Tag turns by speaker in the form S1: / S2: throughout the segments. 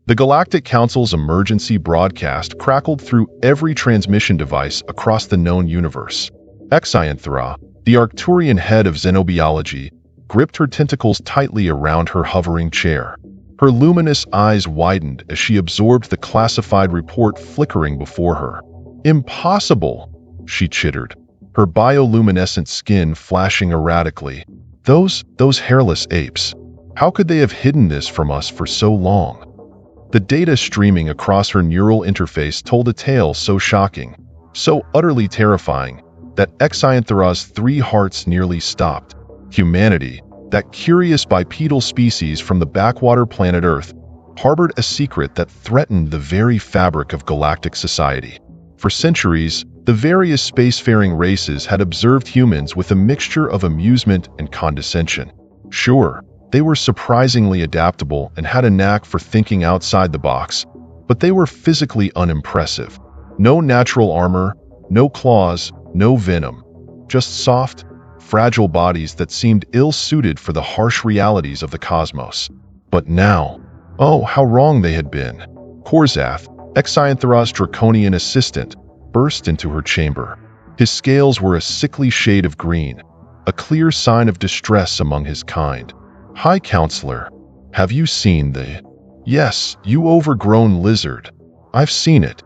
S1: The Galactic Council's emergency broadcast crackled through every transmission device across the known universe. Xyanthra, the Arcturian head of xenobiology, gripped her tentacles tightly around her hovering chair. Her luminous eyes widened as she absorbed the classified report flickering before her. "Impossible," she chittered, her bioluminescent skin flashing erratically. Those hairless apes. How could they have hidden this from us for so long?" The data streaming across her neural interface told a tale so shocking, so utterly terrifying, that Xyanthra's 3 hearts nearly stopped. Humanity, that curious bipedal species from the backwater planet Earth, harbored a secret that threatened the very fabric of galactic society. For centuries, the various spacefaring races had observed humans with a mixture of amusement and condescension. Sure, they were surprisingly adaptable and had a knack for thinking outside the box, but they were physically unimpressive. No natural armor, no claws, no venom. Just soft, fragile bodies that seemed ill-suited for the harsh realities of the cosmos. But now, oh, how wrong they had been. Korzath, Xyanthra's draconian assistant, burst into her chamber. His scales were a sickly shade of green, a clear sign of distress among his kind. "Hi, Counselor. Have you seen the—" "Yes, you overgrown lizard. I've seen it."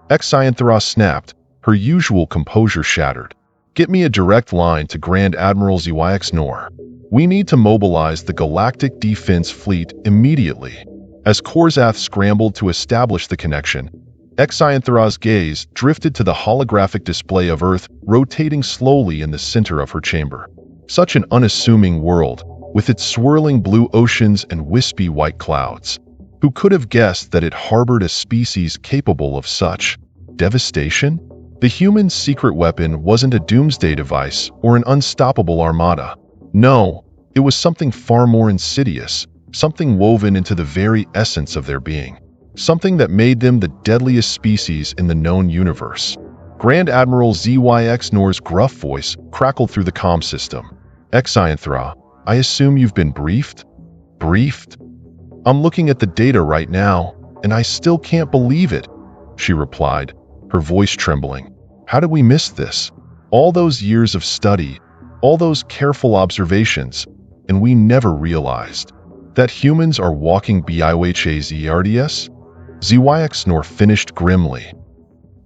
S1: Xyanthra snapped, her usual composure shattered. "Get me a direct line to Grand Admiral Xyanthra. We need to mobilize the Galactic Defense Fleet immediately." As Korzath scrambled to establish the connection, Xyanthra's gaze drifted to the holographic display of Earth rotating slowly in the center of her chamber. Such an unassuming world, with its swirling blue oceans and wispy white clouds. Who could have guessed that it harbored a species capable of such devastation? The human's secret weapon wasn't a doomsday device or an unstoppable armada. No, it was something far more insidious, something woven into the very essence of their being. Something that made them the deadliest species in the known universe. Grand Admiral Xyanthra's gruff voice crackled through the comm system. "Xyanthra, I assume you've been briefed?" "Briefed? I'm looking at the data right now, and I still can't believe it," she replied, her voice trembling. "How did we miss this? All those years of study, all those careful observations, and we never realized that humans are walking biohazards?" Xyanthra finished grimly.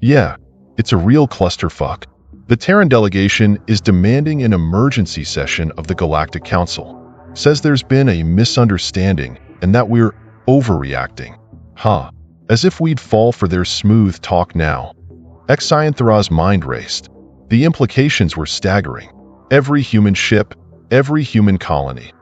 S1: "Yeah, it's a real clusterfuck. The Terran delegation is demanding an emergency session of the Galactic Council. Says there's been a misunderstanding and that we're overreacting." Huh. As if we'd fall for their smooth talk now. Xyanthra's mind raced. The implications were staggering. Every human ship, every human colony.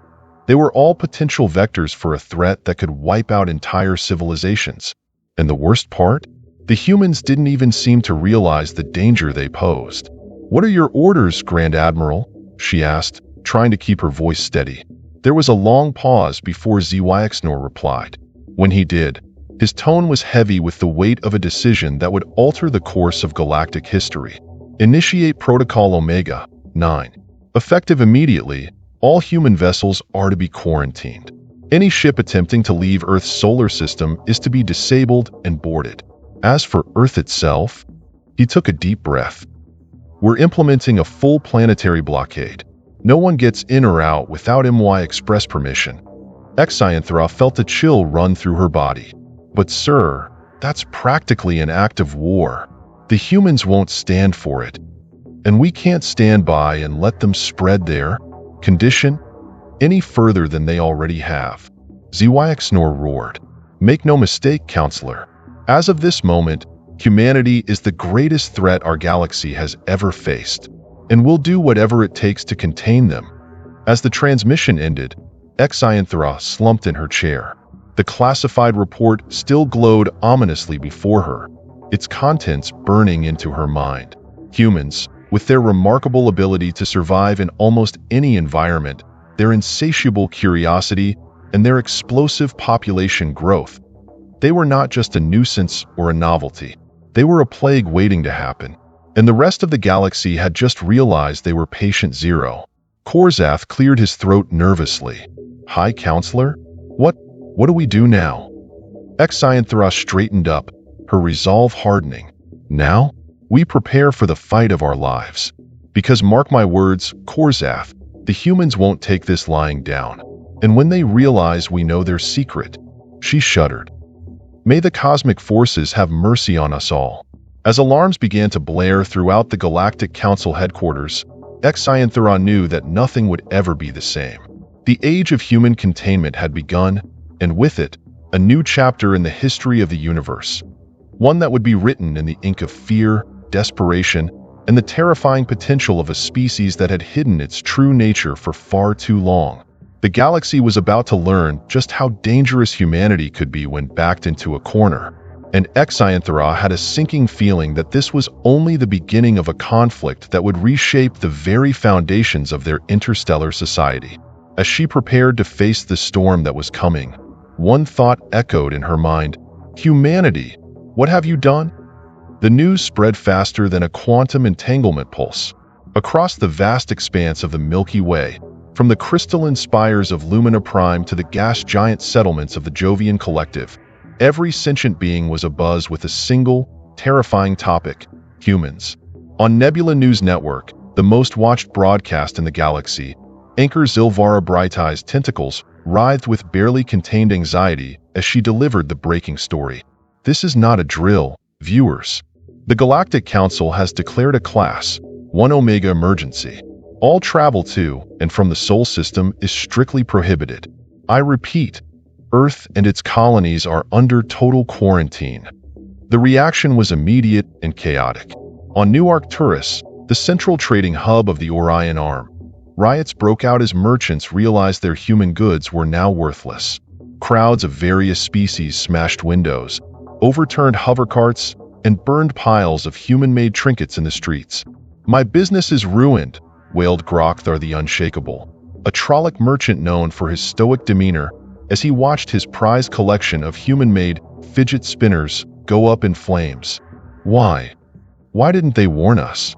S1: They were all potential vectors for a threat that could wipe out entire civilizations. And the worst part? The humans didn't even seem to realize the danger they posed. "What are your orders, Grand Admiral?" she asked, trying to keep her voice steady. There was a long pause before Xyanthra replied. When he did, his tone was heavy with the weight of a decision that would alter the course of galactic history. "Initiate Protocol Omega 9. Effective immediately, all human vessels are to be quarantined. Any ship attempting to leave Earth's solar system is to be disabled and boarded. As for Earth itself," he took a deep breath, "we're implementing a full planetary blockade. No one gets in or out without MY express permission." Xyanthra felt a chill run through her body. "But sir, that's practically an act of war. The humans won't stand for it. And we can't stand by and let them spread their condition any further than they already have." Xyanthra roared. "Make no mistake, Counselor. As of this moment, humanity is the greatest threat our galaxy has ever faced, and we'll do whatever it takes to contain them." As the transmission ended, Xyanthra slumped in her chair. The classified report still glowed ominously before her, its contents burning into her mind. Humans, with their remarkable ability to survive in almost any environment, their insatiable curiosity, and their explosive population growth, they were not just a nuisance or a novelty. They were a plague waiting to happen. And the rest of the galaxy had just realized they were patient zero. Korzath cleared his throat nervously. "Hi, Counselor? What do we do now?" Xyanthra straightened up, her resolve hardening. Now, we prepare for the fight of our lives. Because mark my words, Korzath, the humans won't take this lying down. And when they realize we know their secret, she shuddered. May the cosmic forces have mercy on us all. As alarms began to blare throughout the Galactic Council headquarters, Xyanthra knew that nothing would ever be the same. The age of human containment had begun, and with it, a new chapter in the history of the universe. One that would be written in the ink of fear, desperation, and the terrifying potential of a species that had hidden its true nature for far too long. The galaxy was about to learn just how dangerous humanity could be when backed into a corner. And Xyanthra had a sinking feeling that this was only the beginning of a conflict that would reshape the very foundations of their interstellar society. As she prepared to face the storm that was coming, one thought echoed in her mind: humanity, what have you done? The news spread faster than a quantum entanglement pulse. Across the vast expanse of the Milky Way, from the crystalline spires of Lumina Prime to the gas giant settlements of the Jovian Collective, every sentient being was abuzz with a single, terrifying topic: humans. On Nebula News Network, the most watched broadcast in the galaxy, anchor Zilvara Bright Eye's tentacles writhed with barely contained anxiety as she delivered the breaking story. This is not a drill, viewers. The Galactic Council has declared a Class 1 Omega emergency. All travel to and from the Sol system is strictly prohibited. I repeat, Earth and its colonies are under total quarantine. The reaction was immediate and chaotic. On New Arcturus, the central trading hub of the Orion Arm, riots broke out as merchants realized their human goods were now worthless. Crowds of various species smashed windows, overturned hovercarts, and burned piles of human-made trinkets in the streets. "My business is ruined," wailed Grokthar the Unshakable, a Trolloc merchant known for his stoic demeanor, as he watched his prized collection of human-made fidget spinners go up in flames. Why? Why didn't they warn us?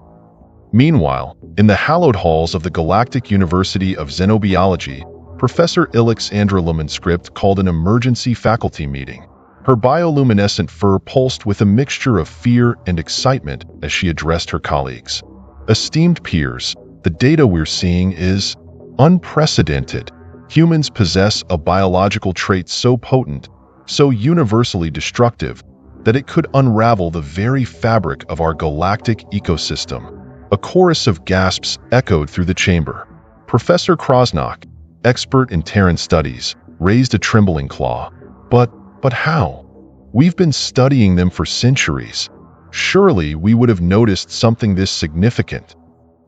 S1: Meanwhile, in the hallowed halls of the Galactic University of Xenobiology, Professor Alexandra Lumanscript called an emergency faculty meeting. Her bioluminescent fur pulsed with a mixture of fear and excitement as she addressed her colleagues. Esteemed peers, the data we're seeing is unprecedented. Humans possess a biological trait so potent, so universally destructive, that it could unravel the very fabric of our galactic ecosystem. A chorus of gasps echoed through the chamber. Professor Krosnock, expert in Terran studies, raised a trembling claw. But how? We've been studying them for centuries. Surely we would have noticed something this significant.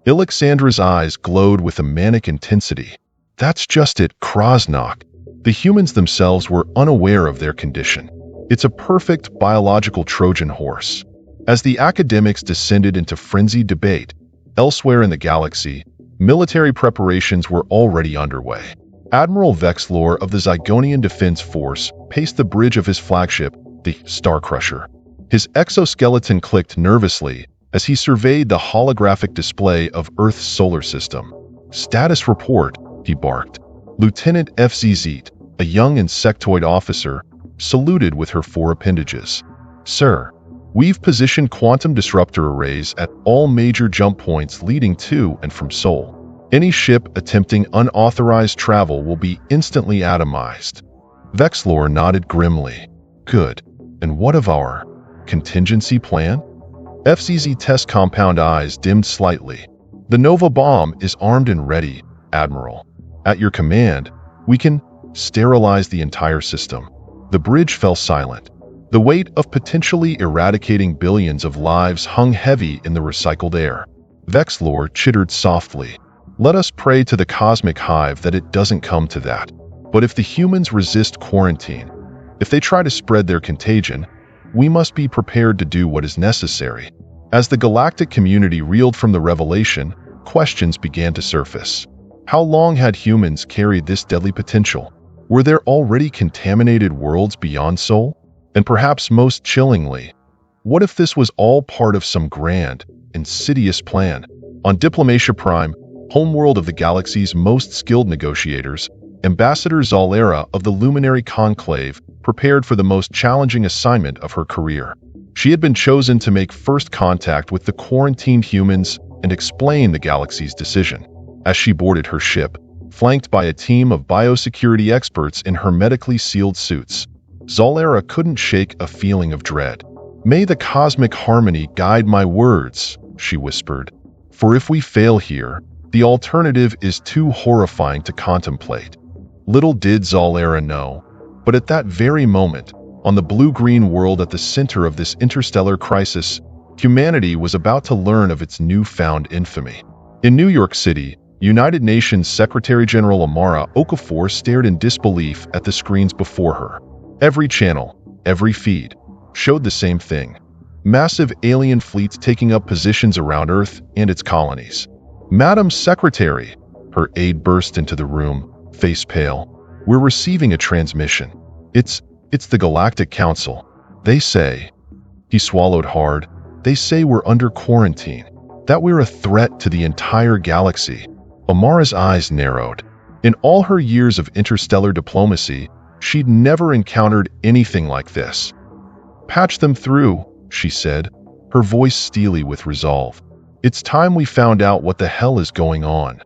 S1: Alexandra's eyes glowed with a manic intensity. That's just it, Krosnock. The humans themselves were unaware of their condition. It's a perfect biological Trojan horse. As the academics descended into frenzied debate, elsewhere in the galaxy, military preparations were already underway. Admiral Vexlor of the Zygonian Defense Force paced the bridge of his flagship, the Starcrusher. His exoskeleton clicked nervously as he surveyed the holographic display of Earth's solar system. "Status report," he barked. Lieutenant FZZ, a young insectoid officer, saluted with her 4 appendages. "Sir, we've positioned quantum disruptor arrays at all major jump points leading to and from Sol. Any ship attempting unauthorized travel will be instantly atomized." Vexlor nodded grimly. "Good. And what of our contingency plan?" FZZ test compound eyes dimmed slightly. "The Nova bomb is armed and ready, Admiral. At your command, we can sterilize the entire system." The bridge fell silent. The weight of potentially eradicating billions of lives hung heavy in the recycled air. Vexlor chittered softly. "Let us pray to the cosmic hive that it doesn't come to that. But if the humans resist quarantine, if they try to spread their contagion, we must be prepared to do what is necessary." As the galactic community reeled from the revelation, questions began to surface. How long had humans carried this deadly potential? Were there already contaminated worlds beyond Sol? And perhaps most chillingly, what if this was all part of some grand, insidious plan? On Diplomatia Prime, homeworld of the galaxy's most skilled negotiators, Ambassador Zalera of the Luminary Conclave prepared for the most challenging assignment of her career. She had been chosen to make first contact with the quarantined humans and explain the galaxy's decision. As she boarded her ship, flanked by a team of biosecurity experts in hermetically sealed suits, Zalera couldn't shake a feeling of dread. "May the cosmic harmony guide my words," she whispered. "For if we fail here, the alternative is too horrifying to contemplate." Little did Zalera know, but at that very moment, on the blue-green world at the center of this interstellar crisis, humanity was about to learn of its newfound infamy. In New York City, United Nations Secretary-General Amara Okafor stared in disbelief at the screens before her. Every channel, every feed, showed the same thing. Massive alien fleets taking up positions around Earth and its colonies. "Madam Secretary," her aide burst into the room, face pale. "We're receiving a transmission. It's the Galactic Council. They say..." He swallowed hard. "They say we're under quarantine. That we're a threat to the entire galaxy." Amara's eyes narrowed. In all her years of interstellar diplomacy, she'd never encountered anything like this. "Patch them through," she said, her voice steely with resolve. "It's time we found out what the hell is going on."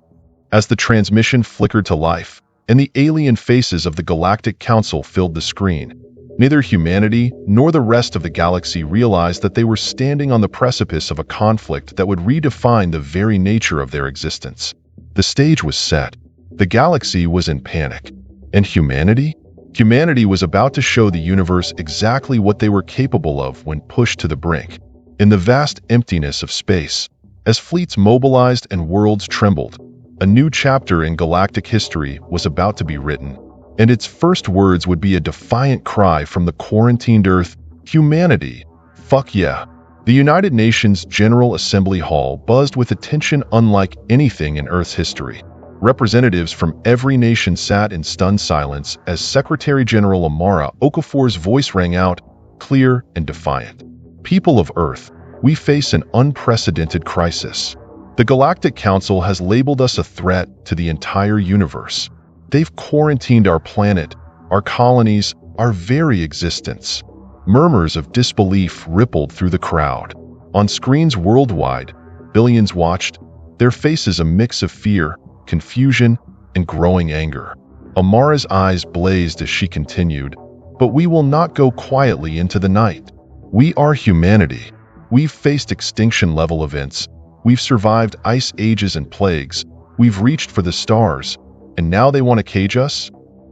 S1: As the transmission flickered to life, and the alien faces of the Galactic Council filled the screen, neither humanity nor the rest of the galaxy realized that they were standing on the precipice of a conflict that would redefine the very nature of their existence. The stage was set. The galaxy was in panic. And humanity? Humanity was about to show the universe exactly what they were capable of when pushed to the brink. In the vast emptiness of space, as fleets mobilized and worlds trembled, a new chapter in galactic history was about to be written, and its first words would be a defiant cry from the quarantined Earth: "Humanity, fuck yeah." The United Nations General Assembly Hall buzzed with attention unlike anything in Earth's history. Representatives from every nation sat in stunned silence as Secretary-General Amara Okafor's voice rang out, clear and defiant. "People of Earth, we face an unprecedented crisis. The Galactic Council has labeled us a threat to the entire universe. They've quarantined our planet, our colonies, our very existence." Murmurs of disbelief rippled through the crowd. On screens worldwide, billions watched, their faces a mix of fear, confusion, and growing anger. Amara's eyes blazed as she continued, "But we will not go quietly into the night. We are humanity. We've faced extinction-level events. We've survived ice ages and plagues. We've reached for the stars. And now they want to cage us?"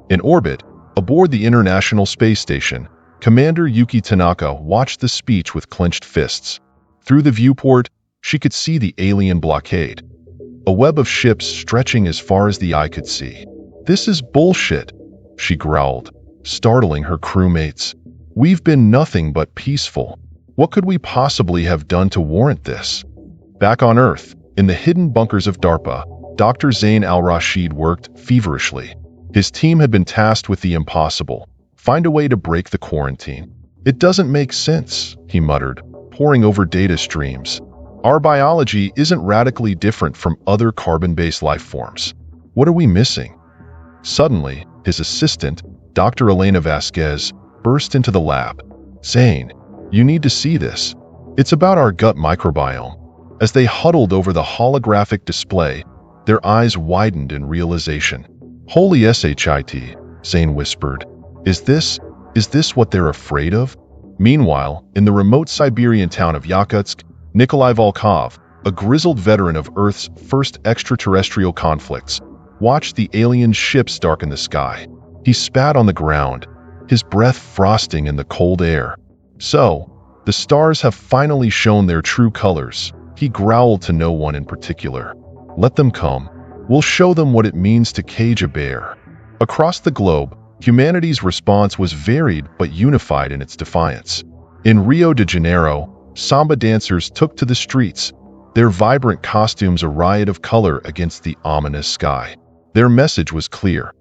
S1: In orbit, aboard the International Space Station, Commander Yuki Tanaka watched the speech with clenched fists. Through the viewport, she could see the alien blockade. A web of ships stretching as far as the eye could see. "This is bullshit," she growled, startling her crewmates. "We've been nothing but peaceful. What could we possibly have done to warrant this?" Back on Earth, in the hidden bunkers of DARPA, Dr. Zain al-Rashid worked feverishly. His team had been tasked with the impossible: find a way to break the quarantine. "It doesn't make sense," he muttered, poring over data streams. "Our biology isn't radically different from other carbon-based life forms. What are we missing?" Suddenly, his assistant, Dr. Elena Vasquez, burst into the lab. "Zain, you need to see this. It's about our gut microbiome." As they huddled over the holographic display, their eyes widened in realization. "Holy shit," Zain whispered. Is this what they're afraid of?" Meanwhile, in the remote Siberian town of Yakutsk, Nikolai Volkov, a grizzled veteran of Earth's first extraterrestrial conflicts, watched the alien ships darken the sky. He spat on the ground, his breath frosting in the cold air. "So, the stars have finally shown their true colors," he growled to no one in particular. "Let them come. We'll show them what it means to cage a bear." Across the globe, humanity's response was varied but unified in its defiance. In Rio de Janeiro, samba dancers took to the streets, their vibrant costumes a riot of color against the ominous sky. Their message was clear.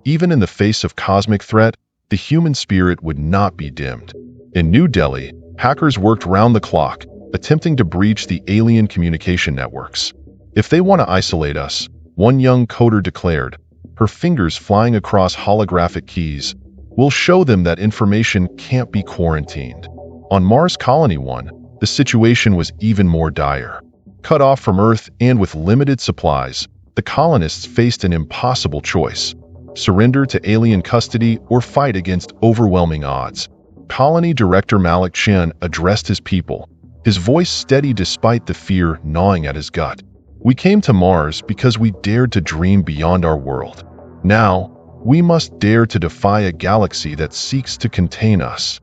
S1: Even in the face of cosmic threat, the human spirit would not be dimmed. In New Delhi, hackers worked round the clock, attempting to breach the alien communication networks. "If they want to isolate us," one young coder declared, her fingers flying across holographic keys. "We'll show them that information can't be quarantined." On Mars Colony 1, the situation was even more dire. Cut off from Earth and with limited supplies, the colonists faced an impossible choice: surrender to alien custody or fight against overwhelming odds. Colony Director Malik Chen addressed his people, his voice steady despite the fear gnawing at his gut. "We came to Mars because we dared to dream beyond our world. Now, we must dare to defy a galaxy that seeks to contain us."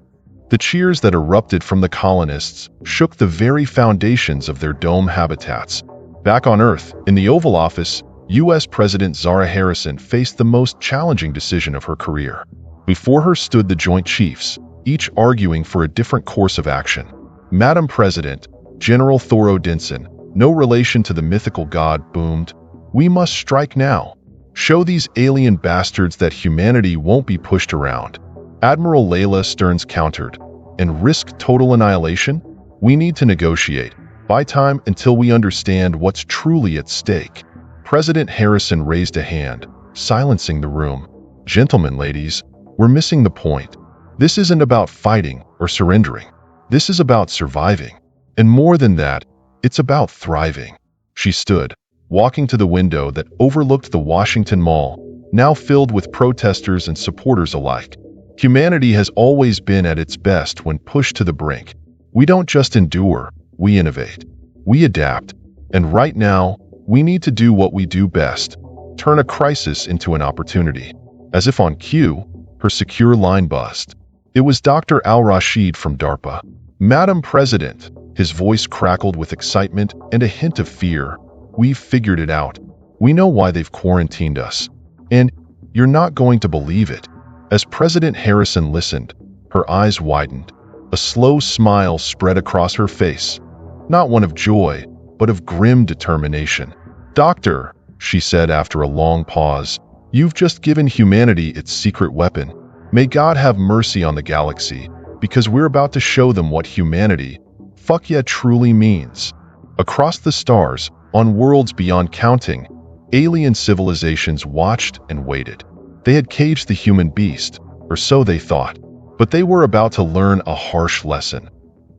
S1: The cheers that erupted from the colonists shook the very foundations of their dome habitats. Back on Earth, in the Oval Office, U.S. President Zara Harrison faced the most challenging decision of her career. Before her stood the Joint Chiefs, each arguing for a different course of action. "Madam President," General Thoreau Dinson, no relation to the mythical god, boomed, "we must strike now. Show these alien bastards that humanity won't be pushed around." Admiral Layla Stearns countered, "And risk total annihilation? We need to negotiate. Buy time until we understand what's truly at stake." President Harrison raised a hand, silencing the room. "Gentlemen, ladies, we're missing the point. This isn't about fighting or surrendering. This is about surviving. And more than that, it's about thriving." She stood, walking to the window that overlooked the Washington Mall, now filled with protesters and supporters alike. Humanity has always been at its best when pushed to the brink. We don't just endure, we innovate. We adapt. And right now, we need to do what we do best: turn a crisis into an opportunity. As if on cue, her secure line buzzed. It was Dr. Al-Rashid from DARPA. "Madam President," his voice crackled with excitement and a hint of fear, "we've figured it out. We know why they've quarantined us. And you're not going to believe it." As President Harrison listened, her eyes widened. A slow smile spread across her face, not one of joy, but of grim determination. "Doctor," she said after a long pause, "you've just given humanity its secret weapon. May God have mercy on the galaxy, because we're about to show them what humanity, fuck yeah, truly means." Across the stars, on worlds beyond counting, alien civilizations watched and waited. They had caged the human beast, or so they thought, but they were about to learn a harsh lesson.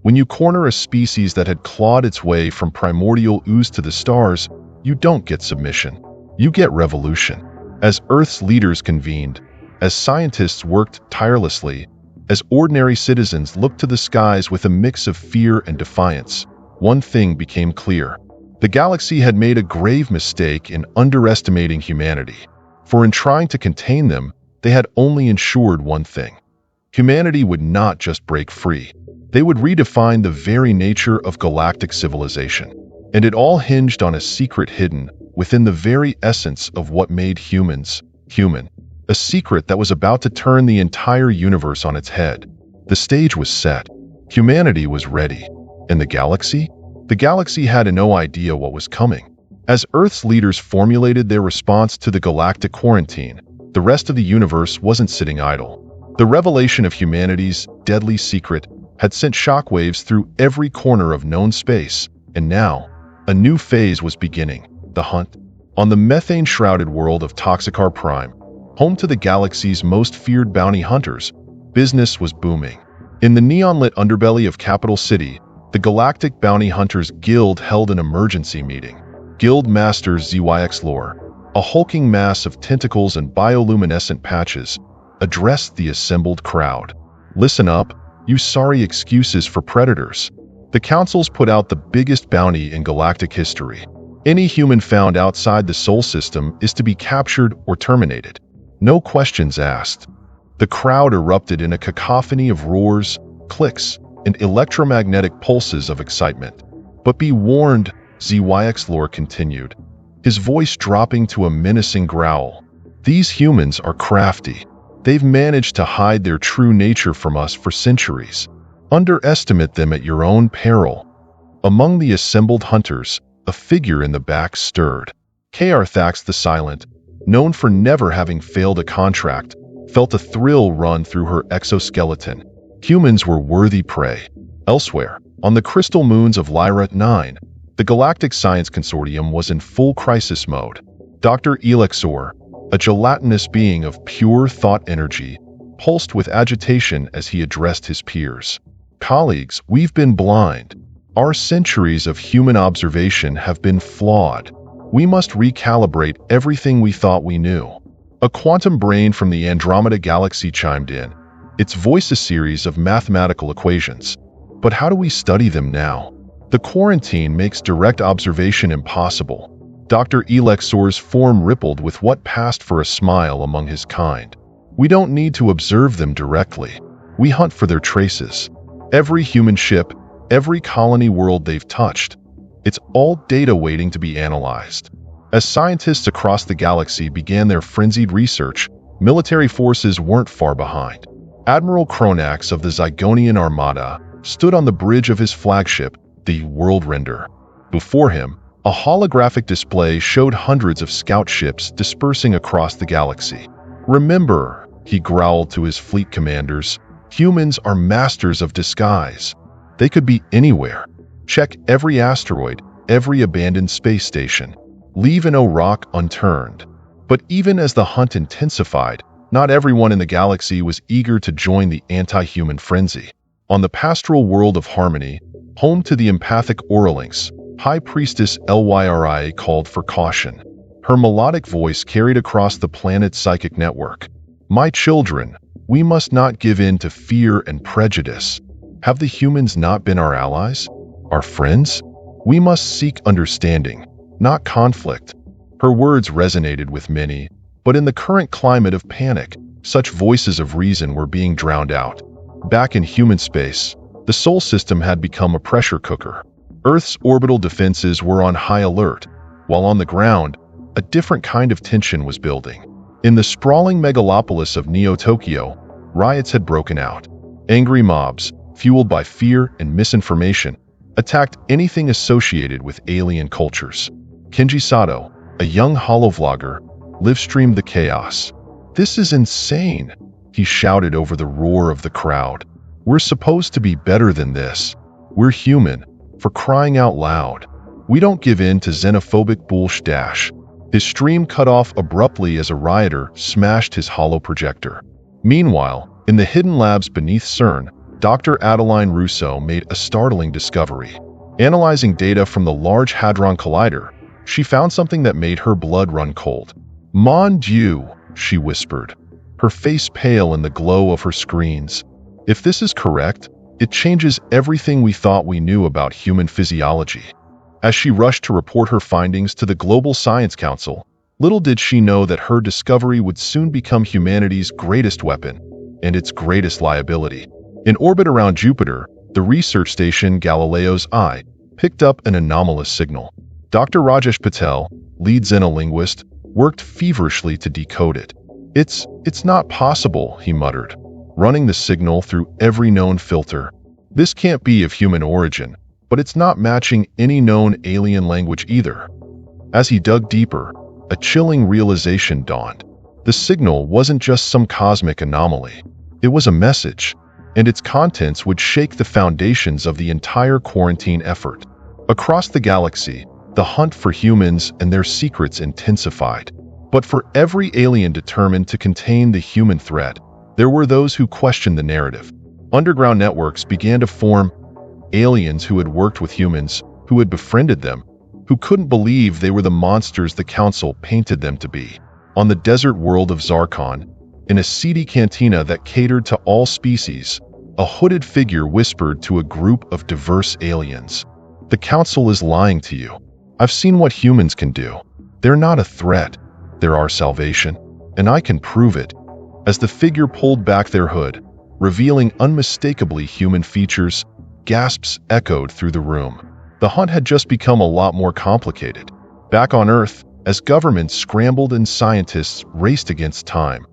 S1: When you corner a species that had clawed its way from primordial ooze to the stars, you don't get submission. You get revolution. As Earth's leaders convened, as scientists worked tirelessly, as ordinary citizens looked to the skies with a mix of fear and defiance, one thing became clear. The galaxy had made a grave mistake in underestimating humanity. For in trying to contain them, they had only ensured one thing: humanity would not just break free. They would redefine the very nature of galactic civilization. And it all hinged on a secret hidden within the very essence of what made humans human. A secret that was about to turn the entire universe on its head. The stage was set. Humanity was ready. And the galaxy? The galaxy had no idea what was coming. As Earth's leaders formulated their response to the galactic quarantine, the rest of the universe wasn't sitting idle. The revelation of humanity's deadly secret had sent shockwaves through every corner of known space, and now, a new phase was beginning: the hunt. On the methane-shrouded world of Toxikar Prime, home to the galaxy's most feared bounty hunters, business was booming. In the neon-lit underbelly of Capital City, the Galactic Bounty Hunters Guild held an emergency meeting. Guild Master ZYX Lore, a hulking mass of tentacles and bioluminescent patches, addressed the assembled crowd. "Listen up, you sorry excuses for predators. The Council's put out the biggest bounty in galactic history. Any human found outside the Sol system is to be captured or terminated. No questions asked." The crowd erupted in a cacophony of roars, clicks, and electromagnetic pulses of excitement. "But be warned," ZYX Lore continued, his voice dropping to a menacing growl. "These humans are crafty. They've managed to hide their true nature from us for centuries. Underestimate them at your own peril." Among the assembled hunters, a figure in the back stirred. Karthax the Silent, known for never having failed a contract, felt a thrill run through her exoskeleton. Humans were worthy prey. Elsewhere, on the crystal moons of Lyra 9, the Galactic Science Consortium was in full crisis mode. Dr. Elixor, a gelatinous being of pure thought energy, pulsed with agitation as he addressed his peers. Colleagues, we've been blind. Our centuries of human observation have been flawed. We must recalibrate everything we thought we knew. A quantum brain from the Andromeda Galaxy chimed in, its voice a series of mathematical equations. But how do we study them now? The quarantine makes direct observation impossible. Dr. Elexor's form rippled with what passed for a smile among his kind. We don't need to observe them directly. We hunt for their traces. Every human ship, every colony world they've touched, it's all data waiting to be analyzed. As scientists across the galaxy began their frenzied research, military forces weren't far behind. Admiral Kronax of the Zygonian Armada stood on the bridge of his flagship, the World Render. Before him, a holographic display showed hundreds of scout ships dispersing across the galaxy. Remember, he growled to his fleet commanders, humans are masters of disguise. They could be anywhere. Check every asteroid, every abandoned space station. Leave no rock unturned. But even as the hunt intensified, not everyone in the galaxy was eager to join the anti-human frenzy. On the pastoral world of Harmony, home to the empathic Auralinx, High Priestess Lyra called for caution. Her melodic voice carried across the planet's psychic network. My children, we must not give in to fear and prejudice. Have the humans not been our allies? Our friends? We must seek understanding, not conflict. Her words resonated with many, but in the current climate of panic, such voices of reason were being drowned out. Back in human space, the Sol system had become a pressure cooker. Earth's orbital defenses were on high alert, while on the ground, a different kind of tension was building. In the sprawling megalopolis of Neo-Tokyo, riots had broken out. Angry mobs, fueled by fear and misinformation, attacked anything associated with alien cultures. Kenji Sato, a young holovlogger, live-streamed the chaos. This is insane, he shouted over the roar of the crowd. We're supposed to be better than this. We're human, for crying out loud. We don't give in to xenophobic bullshit. His stream cut off abruptly as a rioter smashed his holo projector. Meanwhile, in the hidden labs beneath CERN, Dr. Adeline Russo made a startling discovery. Analyzing data from the Large Hadron Collider, she found something that made her blood run cold. Mon Dieu, she whispered, her face pale in the glow of her screens. If this is correct, it changes everything we thought we knew about human physiology. As she rushed to report her findings to the Global Science Council, little did she know that her discovery would soon become humanity's greatest weapon and its greatest liability. In orbit around Jupiter, the research station Galileo's Eye picked up an anomalous signal. Dr. Rajesh Patel, lead xenolinguist, worked feverishly to decode it. It's not possible, he muttered, running the signal through every known filter. This can't be of human origin, but it's not matching any known alien language either. As he dug deeper, a chilling realization dawned. The signal wasn't just some cosmic anomaly. It was a message, and its contents would shake the foundations of the entire quarantine effort. Across the galaxy, the hunt for humans and their secrets intensified. But for every alien determined to contain the human threat, there were those who questioned the narrative. Underground networks began to form, aliens who had worked with humans, who had befriended them, who couldn't believe they were the monsters the Council painted them to be. On the desert world of Zarkon, in a seedy cantina that catered to all species, a hooded figure whispered to a group of diverse aliens. The Council is lying to you. I've seen what humans can do. They're not a threat. They're our salvation, and I can prove it. As the figure pulled back their hood, revealing unmistakably human features, gasps echoed through the room. The hunt had just become a lot more complicated. Back on Earth, as governments scrambled and scientists raced against time,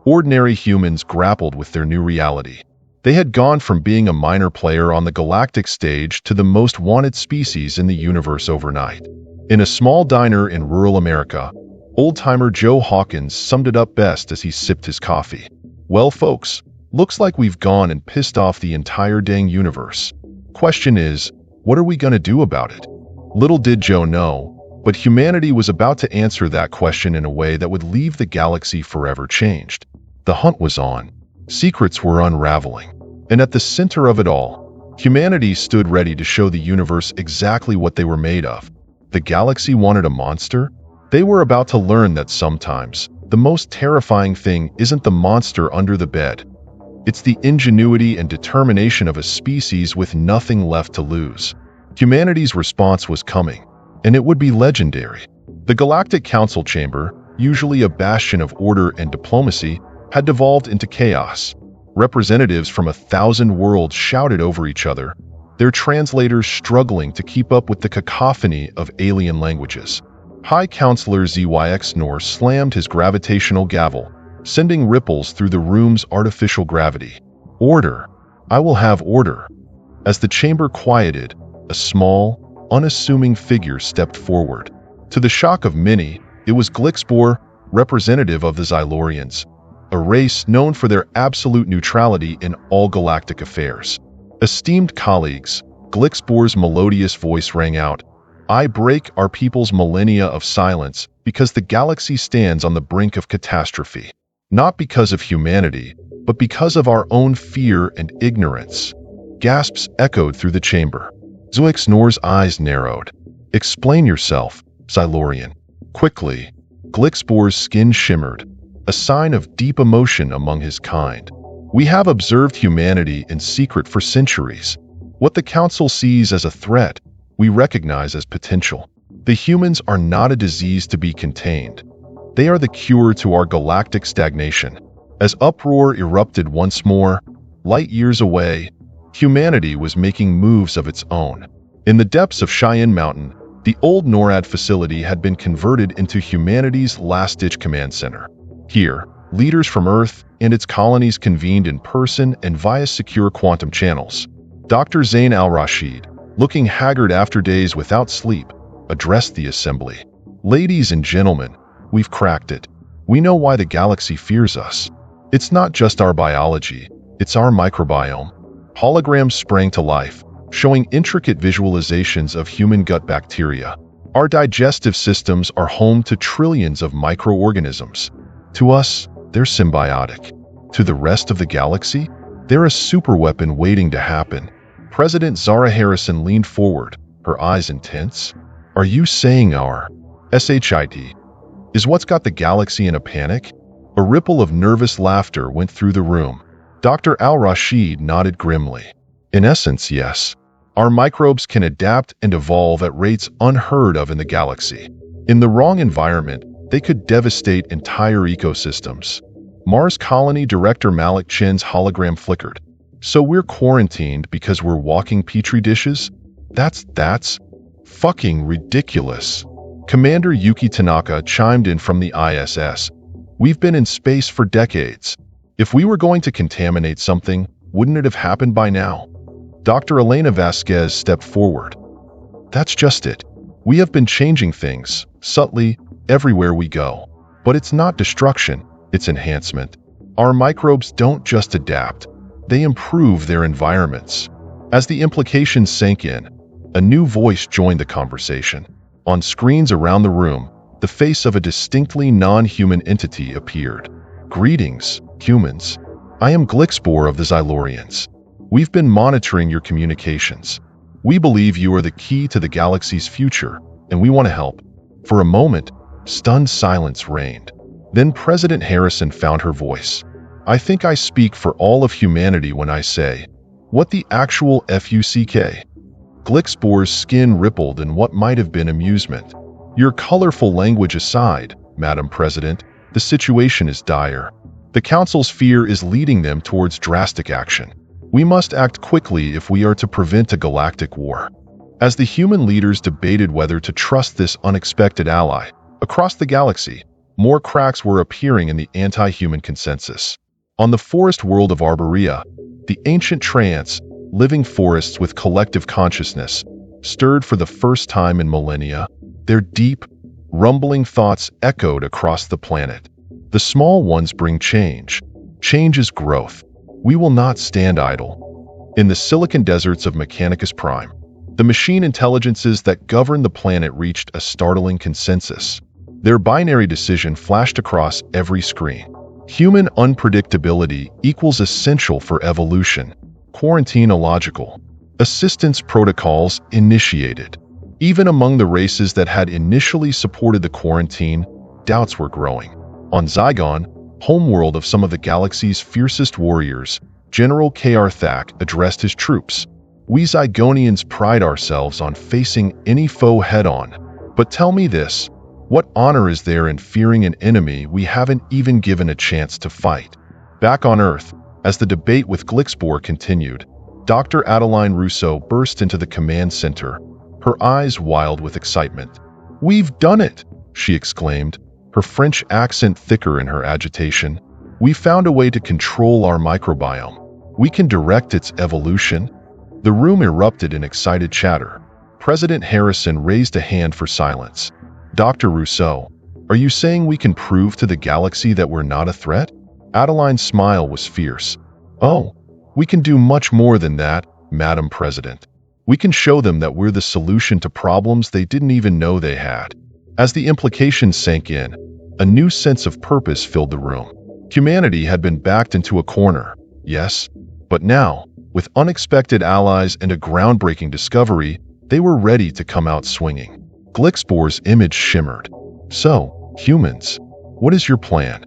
S1: ordinary humans grappled with their new reality. They had gone from being a minor player on the galactic stage to the most wanted species in the universe overnight. In a small diner in rural America, old-timer Joe Hawkins summed it up best as he sipped his coffee. Well, folks, looks like we've gone and pissed off the entire dang universe. Question is, what are we gonna do about it? Little did Joe know, But humanity was about to answer that question in a way that would leave the galaxy forever changed. The hunt was on. Secrets were unraveling. And at the center of it all, humanity stood ready to show the universe exactly what they were made of. The galaxy wanted a monster? They were about to learn that sometimes the most terrifying thing isn't the monster under the bed. It's the ingenuity and determination of a species with nothing left to lose. Humanity's response was coming, and it would be legendary. The Galactic Council Chamber, usually a bastion of order and diplomacy, had devolved into chaos. Representatives from 1,000 worlds shouted over each other, their translators struggling to keep up with the cacophony of alien languages. High Counselor ZYX Nor slammed his gravitational gavel, sending ripples through the room's artificial gravity. Order! I will have order! As the chamber quieted, a small, unassuming figure stepped forward. To the shock of many, it was Glixbor, representative of the Xylorians, a race known for their absolute neutrality in all galactic affairs. Esteemed colleagues, Glixbor's melodious voice rang out, I break our people's millennia of silence because the galaxy stands on the brink of catastrophe. Not because of humanity, but because of our own fear and ignorance. Gasps echoed through the chamber. ZYX Nor's eyes narrowed. Explain yourself, Xylorian. Quickly, Glixbor's skin shimmered, a sign of deep emotion among his kind. We have observed humanity in secret for centuries. What the Council sees as a threat, we recognize as potential. The humans are not a disease to be contained. They are the cure to our galactic stagnation. As uproar erupted once more, light years away, humanity was making moves of its own. In the depths of Cheyenne Mountain, the old NORAD facility had been converted into humanity's last-ditch command center. Here, leaders from Earth and its colonies convened in person and via secure quantum channels. Dr. Zain al-Rashid, looking haggard after days without sleep, addressed the assembly. Ladies and gentlemen, we've cracked it. We know why the galaxy fears us. It's not just our biology, it's our microbiome. Holograms sprang to life, showing intricate visualizations of human gut bacteria. Our digestive systems are home to trillions of microorganisms. To us, they're symbiotic. To the rest of the galaxy, they're a superweapon waiting to happen. President Zara Harrison leaned forward, her eyes intense. Are you saying our SHIT is what's got the galaxy in a panic? A ripple of nervous laughter went through the room. Dr. al-Rashid nodded grimly. In essence, yes. Our microbes can adapt and evolve at rates unheard of in the galaxy. In the wrong environment, they could devastate entire ecosystems. Mars Colony Director Malik Chen's hologram flickered. So we're quarantined because we're walking petri dishes? That's fucking ridiculous. Commander Yuki Tanaka chimed in from the ISS. We've been in space for decades. If we were going to contaminate something, wouldn't it have happened by now? Dr. Elena Vasquez stepped forward. That's just it. We have been changing things, subtly, everywhere we go. But it's not destruction, it's enhancement. Our microbes don't just adapt, they improve their environments. As the implications sank in, a new voice joined the conversation. On screens around the room, the face of a distinctly non-human entity appeared. Greetings, humans. I am Glixbor of the Xylorians. We've been monitoring your communications. We believe you are the key to the galaxy's future, and we want to help. For a moment, stunned silence reigned. Then President Harrison found her voice. I think I speak for all of humanity when I say, what the actual FUCK? Glixbor's skin rippled in what might have been amusement. Your colorful language aside, Madam President, the situation is dire. The Council's fear is leading them towards drastic action. We must act quickly if we are to prevent a galactic war. As the human leaders debated whether to trust this unexpected ally, across the galaxy, more cracks were appearing in the anti-human consensus. On the forest world of Arborea, the ancient trance, living forests with collective consciousness, stirred for the first time in millennia. Their deep, rumbling thoughts echoed across the planet. The small ones bring change. Change is growth. We will not stand idle. In the silicon deserts of Mechanicus Prime, The machine intelligences that govern the planet reached a startling consensus. Their binary decision flashed across every screen. Human unpredictability equals essential for evolution. Quarantine illogical. Assistance protocols initiated. Even among the races that had initially supported the quarantine, doubts were growing. On Zygon, homeworld of some of the galaxy's fiercest warriors, General K.R. Thak addressed his troops. We Zygonians pride ourselves on facing any foe head-on. But tell me this, what honor is there in fearing an enemy we haven't even given a chance to fight? Back on Earth, as the debate with Glixbor continued, Dr. Adeline Rousseau burst into the command center, her eyes wild with excitement. "We've done it!" she exclaimed, her French accent thicker in her agitation. "We found a way to control our microbiome. We can direct its evolution." The room erupted in excited chatter. President Harrison raised a hand for silence. "Dr. Rousseau, are you saying we can prove to the galaxy that we're not a threat?" Adeline's smile was fierce. "Oh, we can do much more than that, Madam President. We can show them that we're the solution to problems they didn't even know they had." As the implications sank in, a new sense of purpose filled the room. Humanity had been backed into a corner, yes, but now, with unexpected allies and a groundbreaking discovery, they were ready to come out swinging. Glixbor's image shimmered. "So, humans, what is your plan?"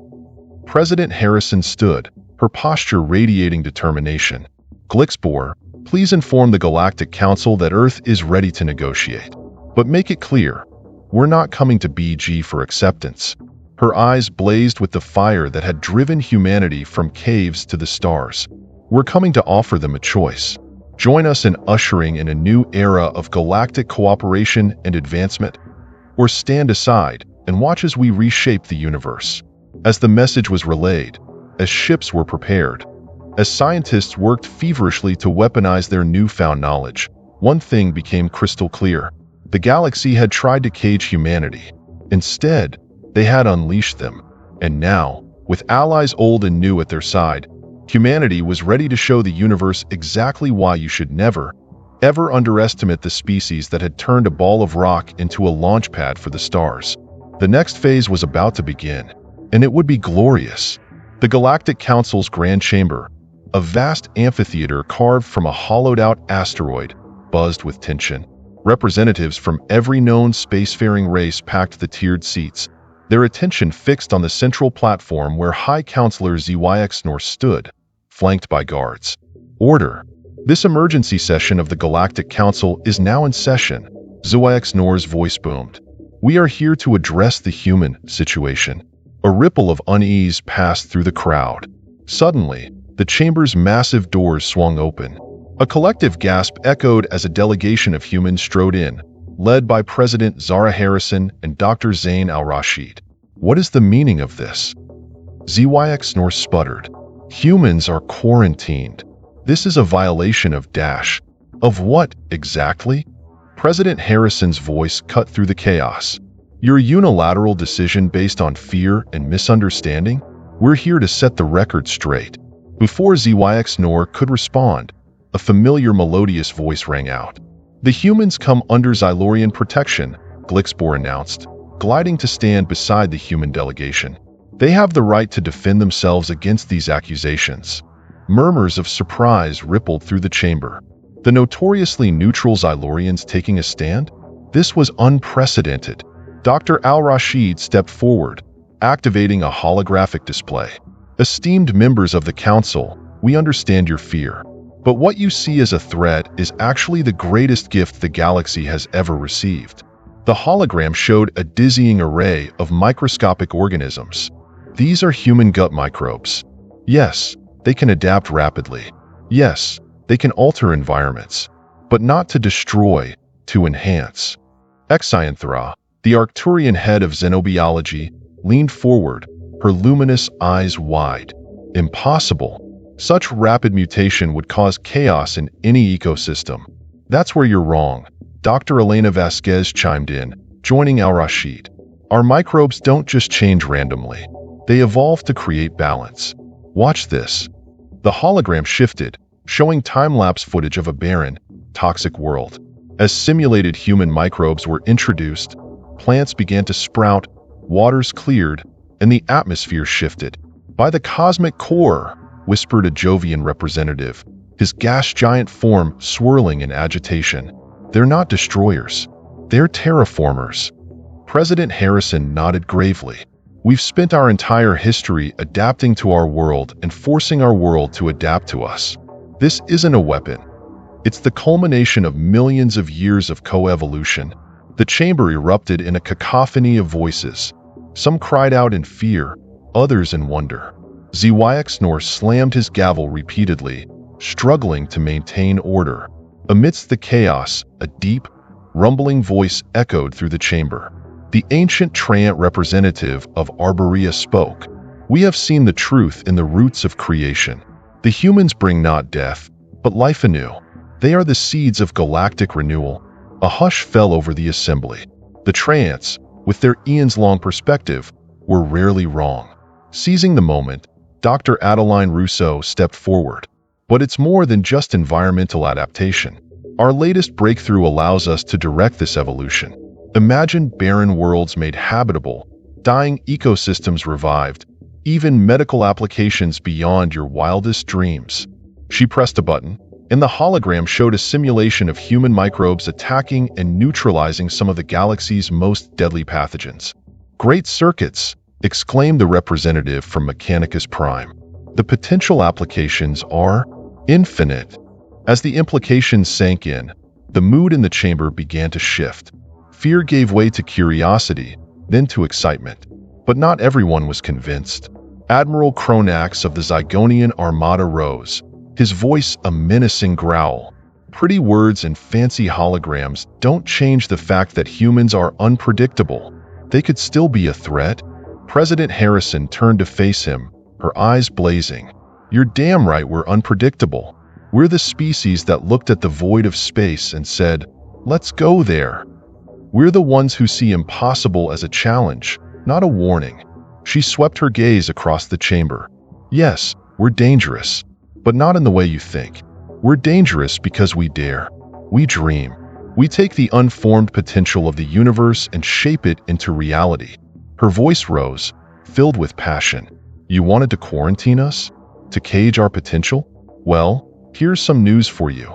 S1: President Harrison stood, her posture radiating determination. "Glixbor, please inform the Galactic Council that Earth is ready to negotiate. But make it clear, we're not coming to BG for acceptance." Her eyes blazed with the fire that had driven humanity from caves to the stars. "We're coming to offer them a choice. Join us in ushering in a new era of galactic cooperation and advancement, or stand aside and watch as we reshape the universe." As the message was relayed, as ships were prepared, as scientists worked feverishly to weaponize their newfound knowledge, one thing became crystal clear. The galaxy had tried to cage humanity. Instead, they had unleashed them. And now, with allies old and new at their side, humanity was ready to show the universe exactly why you should never, ever underestimate the species that had turned a ball of rock into a launch pad for the stars. The next phase was about to begin, and it would be glorious. The Galactic Council's Grand Chamber, a vast amphitheater carved from a hollowed-out asteroid, buzzed with tension. Representatives from every known spacefaring race packed the tiered seats, their attention fixed on the central platform where High Counselor ZYX North stood, flanked by guards. "Order! This emergency session of the Galactic Council is now in session," ZYX Nor's voice boomed. "We are here to address the human situation." A ripple of unease passed through the crowd. Suddenly, the chamber's massive doors swung open. A collective gasp echoed as a delegation of humans strode in, led by President Zara Harrison and Dr. Zain al-Rashid. "What is the meaning of this?" ZYX North sputtered. "Humans are quarantined. This is a violation of Dash." "Of what, exactly?" President Harrison's voice cut through the chaos. "Your unilateral decision based on fear and misunderstanding? We're here to set the record straight." Before ZYX Nor could respond, a familiar melodious voice rang out. "The humans come under Xylorian protection," Glixbor announced, gliding to stand beside the human delegation. "They have the right to defend themselves against these accusations." Murmurs of surprise rippled through the chamber. The notoriously neutral Xylorians taking a stand? This was unprecedented. Dr. Al-Rashid stepped forward, activating a holographic display. "Esteemed members of the Council, we understand your fear. But what you see as a threat is actually the greatest gift the galaxy has ever received." The hologram showed a dizzying array of microscopic organisms. These are human gut microbes. Yes, they can adapt rapidly. Yes, they can alter environments. But not to destroy, to enhance. Xyanthra, the Arcturian head of xenobiology, leaned forward, her luminous eyes wide. "Impossible. Such rapid mutation would cause chaos in any ecosystem." "That's where you're wrong," Dr. Elena Vasquez chimed in, joining Al-Rashid. "Our microbes don't just change randomly. They evolve to create balance. Watch this." The hologram shifted, showing time-lapse footage of a barren, toxic world. As simulated human microbes were introduced, plants began to sprout, waters cleared, and the atmosphere shifted. "By the cosmic core," whispered a Jovian representative, his gas giant form swirling in agitation. "They're not destroyers. They're terraformers." President Harrison nodded gravely. "We've spent our entire history adapting to our world and forcing our world to adapt to us. This isn't a weapon. It's the culmination of millions of years of coevolution." The chamber erupted in a cacophony of voices. Some cried out in fear, others in wonder. Zyxnor slammed his gavel repeatedly, struggling to maintain order. Amidst the chaos, a deep, rumbling voice echoed through the chamber. The ancient Treant representative of Arborea spoke. "We have seen the truth in the roots of creation. The humans bring not death, but life anew. They are the seeds of galactic renewal." A hush fell over the assembly. The Treants, with their eons-long perspective, were rarely wrong. Seizing the moment, Dr. Adeline Rousseau stepped forward. "But it's more than just environmental adaptation. Our latest breakthrough allows us to direct this evolution. Imagine barren worlds made habitable, dying ecosystems revived, even medical applications beyond your wildest dreams." She pressed a button, and the hologram showed a simulation of human microbes attacking and neutralizing some of the galaxy's most deadly pathogens. "Great circuits!" exclaimed the representative from Mechanicus Prime. "The potential applications are infinite." As the implications sank in, the mood in the chamber began to shift. Fear gave way to curiosity, then to excitement. But not everyone was convinced. Admiral Cronax of the Zygonian Armada rose, his voice a menacing growl. "Pretty words and fancy holograms don't change the fact that humans are unpredictable. They could still be a threat." President Harrison turned to face him, her eyes blazing. "You're damn right we're unpredictable. We're the species that looked at the void of space and said, 'Let's go there.' We're the ones who see impossible as a challenge, not a warning." She swept her gaze across the chamber. "Yes, we're dangerous, but not in the way you think. We're dangerous because we dare. We dream. We take the unformed potential of the universe and shape it into reality." Her voice rose, filled with passion. "You wanted to quarantine us? To cage our potential? Well, here's some news for you.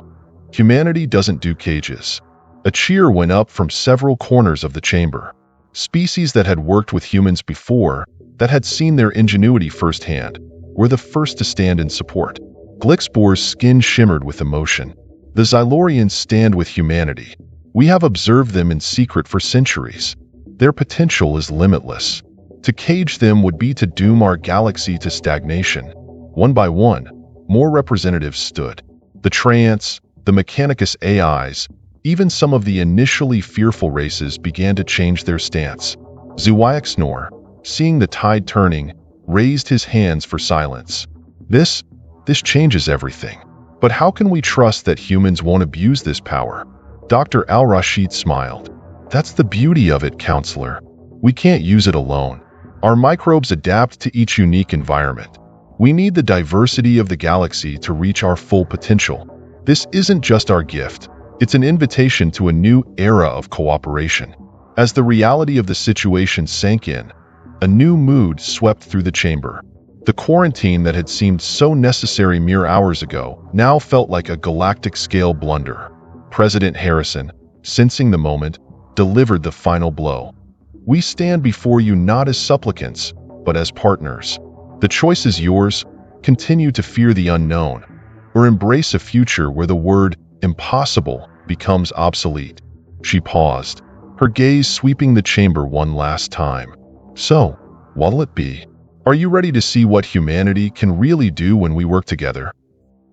S1: Humanity doesn't do cages." A cheer went up from several corners of the chamber. Species that had worked with humans before, that had seen their ingenuity firsthand, were the first to stand in support. Glixbor's skin shimmered with emotion. "The Xylorians stand with humanity. We have observed them in secret for centuries. Their potential is limitless. To cage them would be to doom our galaxy to stagnation." One by one, more representatives stood. The Treants, the Mechanicus AIs, even some of the initially fearful races began to change their stance. Zyxnor, seeing the tide turning, raised his hands for silence. This changes everything. But how can we trust that humans won't abuse this power?" Dr. Al-Rashid smiled. "That's the beauty of it, counselor. We can't use it alone. Our microbes adapt to each unique environment. We need the diversity of the galaxy to reach our full potential. This isn't just our gift. It's an invitation to a new era of cooperation." As the reality of the situation sank in, a new mood swept through the chamber. The quarantine that had seemed so necessary mere hours ago now felt like a galactic-scale blunder. President Harrison, sensing the moment, delivered the final blow. "We stand before you not as supplicants, but as partners. The choice is yours. Continue to fear the unknown, or embrace a future where the word impossible becomes obsolete." She paused, her gaze sweeping the chamber one last time. "So, what'll it be? Are you ready to see what humanity can really do when we work together?"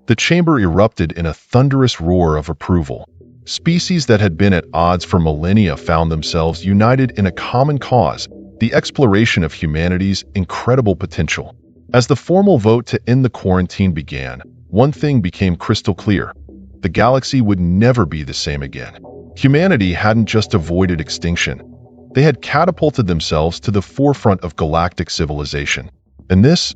S1: The chamber erupted in a thunderous roar of approval. Species that had been at odds for millennia found themselves united in a common cause, the exploration of humanity's incredible potential. As the formal vote to end the quarantine began, one thing became crystal clear. The galaxy would never be the same again. Humanity hadn't just avoided extinction. They had catapulted themselves to the forefront of galactic civilization. And this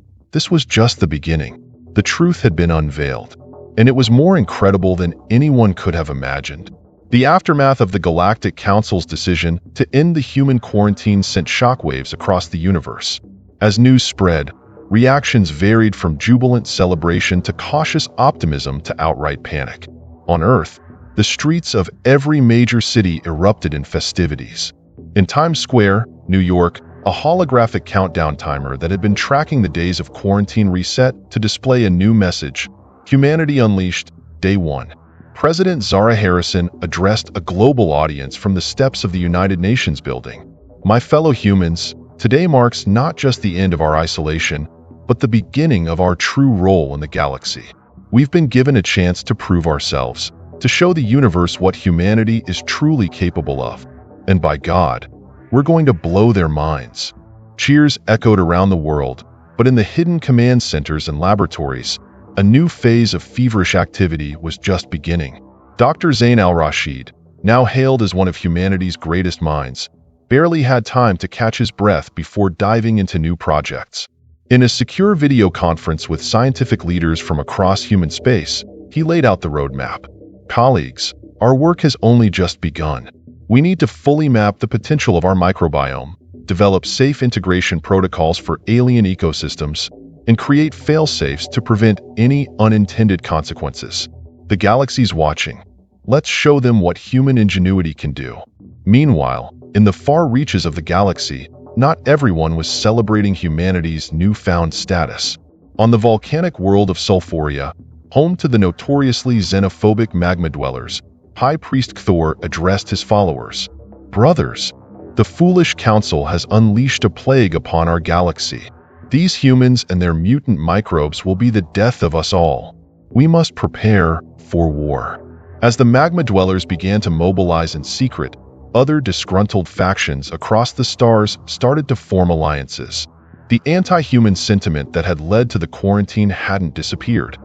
S1: was just the beginning. The truth had been unveiled, and it was more incredible than anyone could have imagined. The aftermath of the Galactic Council's decision to end the human quarantine sent shockwaves across the universe. As news spread, reactions varied from jubilant celebration to cautious optimism to outright panic. On Earth, the streets of every major city erupted in festivities. In Times Square, New York, a holographic countdown timer that had been tracking the days of quarantine reset to display a new message: Humanity Unleashed, Day 1. President Zara Harrison addressed a global audience from the steps of the United Nations building. My fellow humans, today marks not just the end of our isolation, but the beginning of our true role in the galaxy. We've been given a chance to prove ourselves, to show the universe what humanity is truly capable of. And by God, we're going to blow their minds. Cheers echoed around the world, but in the hidden command centers and laboratories, a new phase of feverish activity was just beginning. Dr. Zain al-Rashid, now hailed as one of humanity's greatest minds, barely had time to catch his breath before diving into new projects. In a secure video conference with scientific leaders from across human space, he laid out the roadmap. Colleagues, our work has only just begun. We need to fully map the potential of our microbiome, develop safe integration protocols for alien ecosystems, and create fail-safes to prevent any unintended consequences. The galaxy's watching. Let's show them what human ingenuity can do. Meanwhile, in the far reaches of the galaxy, not everyone was celebrating humanity's newfound status. On the volcanic world of Sulfuria, home to the notoriously xenophobic magma dwellers, High Priest Cthor addressed his followers. Brothers, the foolish council has unleashed a plague upon our galaxy. These humans and their mutant microbes will be the death of us all. We must prepare for war. As the magma dwellers began to mobilize in secret, other disgruntled factions across the stars started to form alliances. The anti-human sentiment that had led to the quarantine hadn't disappeared.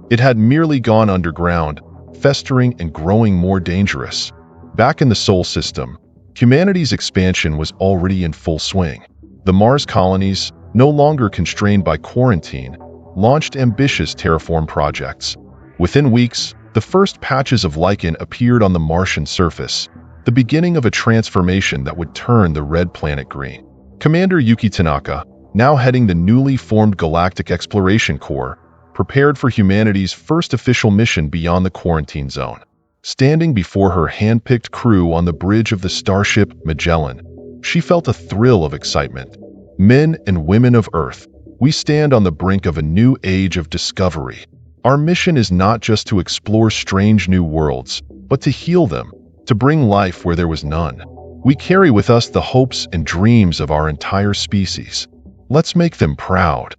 S1: It had merely gone underground, festering and growing more dangerous. Back in the Sol system, humanity's expansion was already in full swing. The Mars colonies, no longer constrained by quarantine, launched ambitious terraform projects. Within weeks, the first patches of lichen appeared on the Martian surface, the beginning of a transformation that would turn the red planet green. Commander Yuki Tanaka, now heading the newly formed Galactic Exploration Corps, prepared for humanity's first official mission beyond the quarantine zone. Standing before her hand-picked crew on the bridge of the starship Magellan, she felt a thrill of excitement. Men and women of Earth, we stand on the brink of a new age of discovery. Our mission is not just to explore strange new worlds, but to heal them, to bring life where there was none. We carry with us the hopes and dreams of our entire species. Let's make them proud.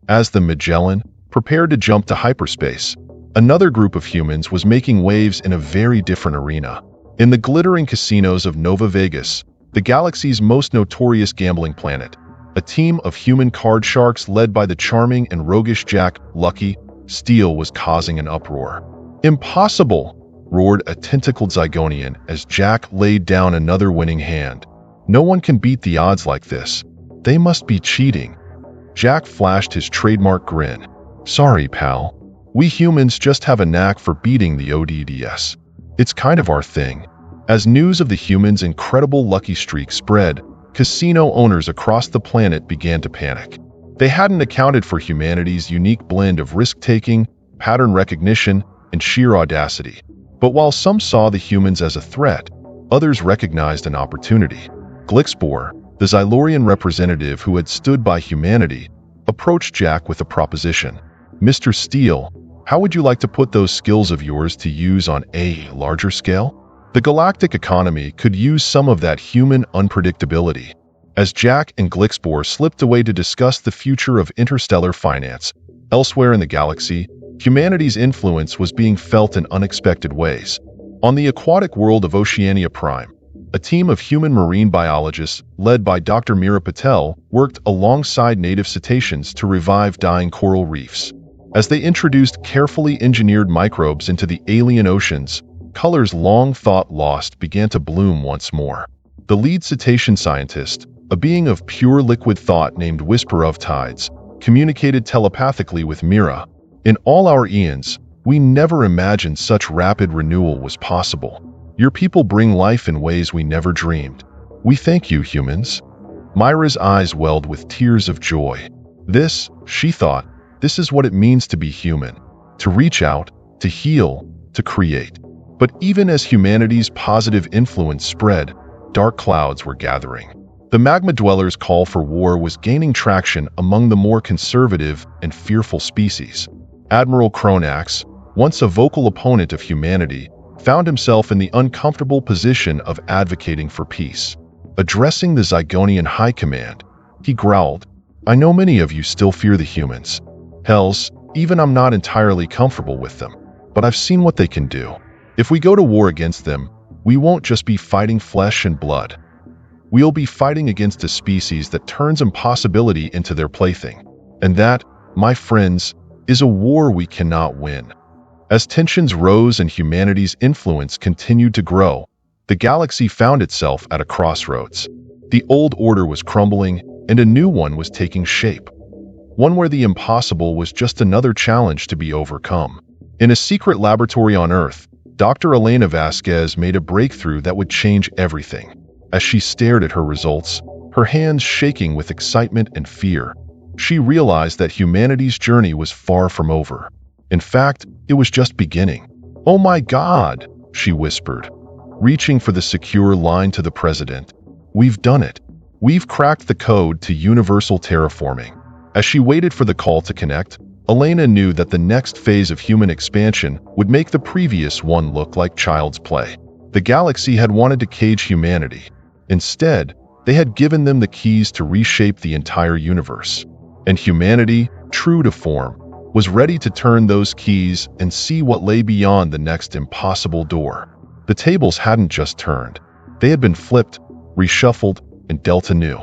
S1: As the Magellan prepared to jump to hyperspace, another group of humans was making waves in a very different arena. In the glittering casinos of Nova Vegas, the galaxy's most notorious gambling planet, a team of human card sharks led by the charming and roguish Jack Lucky Steele was causing an uproar. Impossible! Roared a tentacled Zygonian as Jack laid down another winning hand. No one can beat the odds like this. They must be cheating. Jack flashed his trademark grin. Sorry, pal. We humans just have a knack for beating the odds. It's kind of our thing. As news of the humans' incredible lucky streak spread, casino owners across the planet began to panic. They hadn't accounted for humanity's unique blend of risk-taking, pattern recognition, and sheer audacity. But while some saw the humans as a threat, others recognized an opportunity. Glixbor, the Xylorian representative who had stood by humanity, approached Jack with a proposition. Mr. Steele, how would you like to put those skills of yours to use on a larger scale? The galactic economy could use some of that human unpredictability. As Jack and Glixbor slipped away to discuss the future of interstellar finance, elsewhere in the galaxy, humanity's influence was being felt in unexpected ways. On the aquatic world of Oceania Prime, a team of human marine biologists led by Dr. Meera Patel worked alongside native cetaceans to revive dying coral reefs. As they introduced carefully engineered microbes into the alien oceans, colors long thought lost began to bloom once more. The lead cetacean scientist, a being of pure liquid thought named Whisper of Tides, communicated telepathically with Meera. In all our eons, we never imagined such rapid renewal was possible. Your people bring life in ways we never dreamed. We thank you, humans." Myra's eyes welled with tears of joy. This, she thought, this is what it means to be human. To reach out, to heal, to create. But even as humanity's positive influence spread, dark clouds were gathering. The magma dwellers' call for war was gaining traction among the more conservative and fearful species. Admiral Cronax, once a vocal opponent of humanity, found himself in the uncomfortable position of advocating for peace. Addressing the Zygonian High Command, he growled, "I know many of you still fear the humans. Hells, even I'm not entirely comfortable with them. But I've seen what they can do. If we go to war against them, we won't just be fighting flesh and blood. We'll be fighting against a species that turns impossibility into their plaything. And that, my friends, is a war we cannot win." As tensions rose and humanity's influence continued to grow, the galaxy found itself at a crossroads. The old order was crumbling, and a new one was taking shape. One where the impossible was just another challenge to be overcome. In a secret laboratory on Earth, Dr. Elena Vasquez made a breakthrough that would change everything. As she stared at her results, her hands shaking with excitement and fear, she realized that humanity's journey was far from over. In fact, it was just beginning. "Oh my God," she whispered, reaching for the secure line to the president. "We've done it. We've cracked the code to universal terraforming." As she waited for the call to connect, Elena knew that the next phase of human expansion would make the previous one look like child's play. The galaxy had wanted to cage humanity. Instead, they had given them the keys to reshape the entire universe. And humanity, true to form, was ready to turn those keys and see what lay beyond the next impossible door. The tables hadn't just turned. They had been flipped, reshuffled, and dealt anew.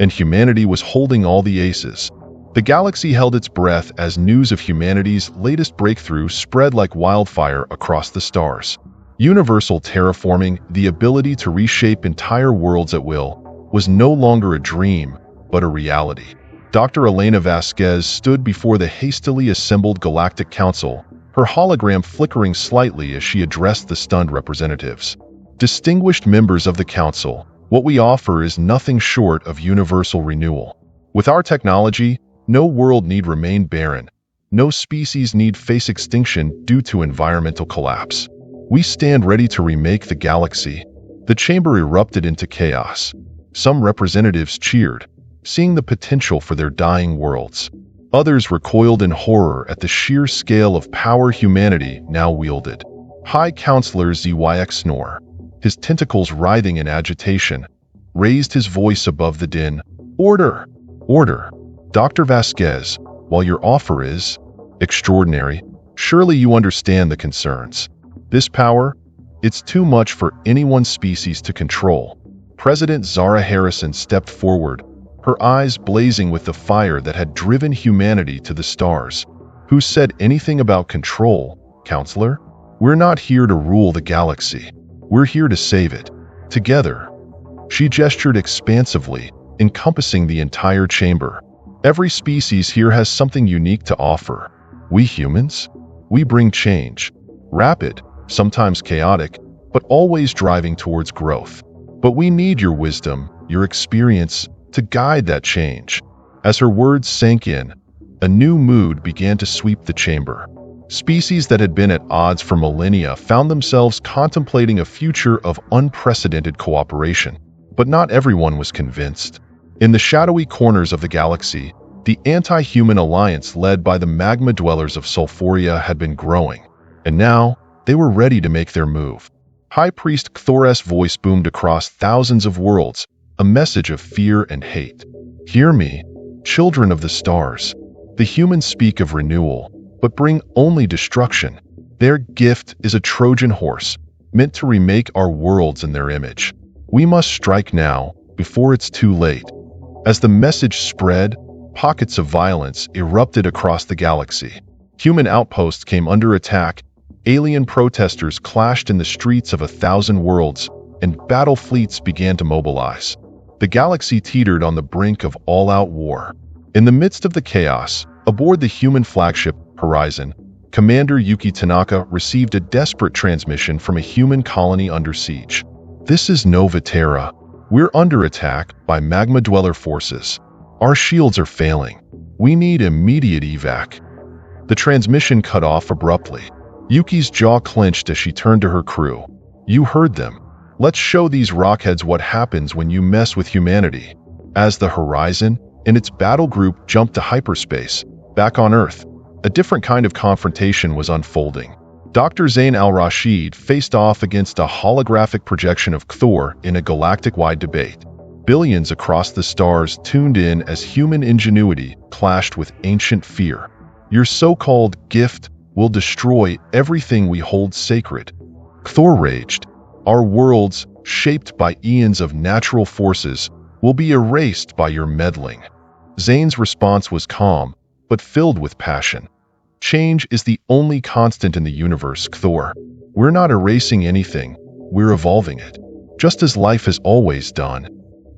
S1: And humanity was holding all the aces. The galaxy held its breath as news of humanity's latest breakthrough spread like wildfire across the stars. Universal terraforming, the ability to reshape entire worlds at will, was no longer a dream, but a reality. Dr. Elena Vasquez stood before the hastily assembled Galactic Council, her hologram flickering slightly as she addressed the stunned representatives. "Distinguished members of the Council, what we offer is nothing short of universal renewal. With our technology, no world need remain barren. No species need face extinction due to environmental collapse. We stand ready to remake the galaxy." The chamber erupted into chaos. Some representatives cheered, seeing the potential for their dying worlds. Others recoiled in horror at the sheer scale of power humanity now wielded. High Counselor Zyx Snore, his tentacles writhing in agitation, raised his voice above the din. "Order! Order! Dr. Vasquez, while your offer is extraordinary, surely you understand the concerns. This power, it's too much for any one species to control." President Zara Harrison stepped forward, her eyes blazing with the fire that had driven humanity to the stars. "Who said anything about control, Counselor? We're not here to rule the galaxy. We're here to save it. Together." She gestured expansively, encompassing the entire chamber. "Every species here has something unique to offer. We humans? We bring change. Rapid, sometimes chaotic, but always driving towards growth. But we need your wisdom, your experience, to guide that change." As her words sank in, a new mood began to sweep the chamber. Species that had been at odds for millennia found themselves contemplating a future of unprecedented cooperation. But not everyone was convinced. In the shadowy corners of the galaxy, the anti-human alliance led by the magma dwellers of Sulfuria had been growing. And now, they were ready to make their move. High Priest Cthor's voice boomed across thousands of worlds, a message of fear and hate. "Hear me, children of the stars. The humans speak of renewal, but bring only destruction. Their gift is a Trojan horse, meant to remake our worlds in their image. We must strike now, before it's too late." As the message spread, pockets of violence erupted across the galaxy. Human outposts came under attack, alien protesters clashed in the streets of 1,000 worlds, and battle fleets began to mobilize. The galaxy teetered on the brink of all-out war. In the midst of the chaos, aboard the human flagship, Horizon, Commander Yuki Tanaka received a desperate transmission from a human colony under siege. "This is Nova Terra. We're under attack by magma dweller forces. Our shields are failing. We need immediate evac." The transmission cut off abruptly. Yuki's jaw clenched as she turned to her crew. "You heard them. Let's show these rockheads what happens when you mess with humanity." As the Horizon and its battle group jumped to hyperspace, back on Earth, a different kind of confrontation was unfolding. Dr. Zain al-Rashid faced off against a holographic projection of Cthor in a galactic-wide debate. Billions across the stars tuned in as human ingenuity clashed with ancient fear. "Your so-called gift will destroy everything we hold sacred," Cthor raged. "Our worlds, shaped by eons of natural forces, will be erased by your meddling." Zane's response was calm, but filled with passion. "Change is the only constant in the universe, Cthor. We're not erasing anything, we're evolving it, just as life has always done."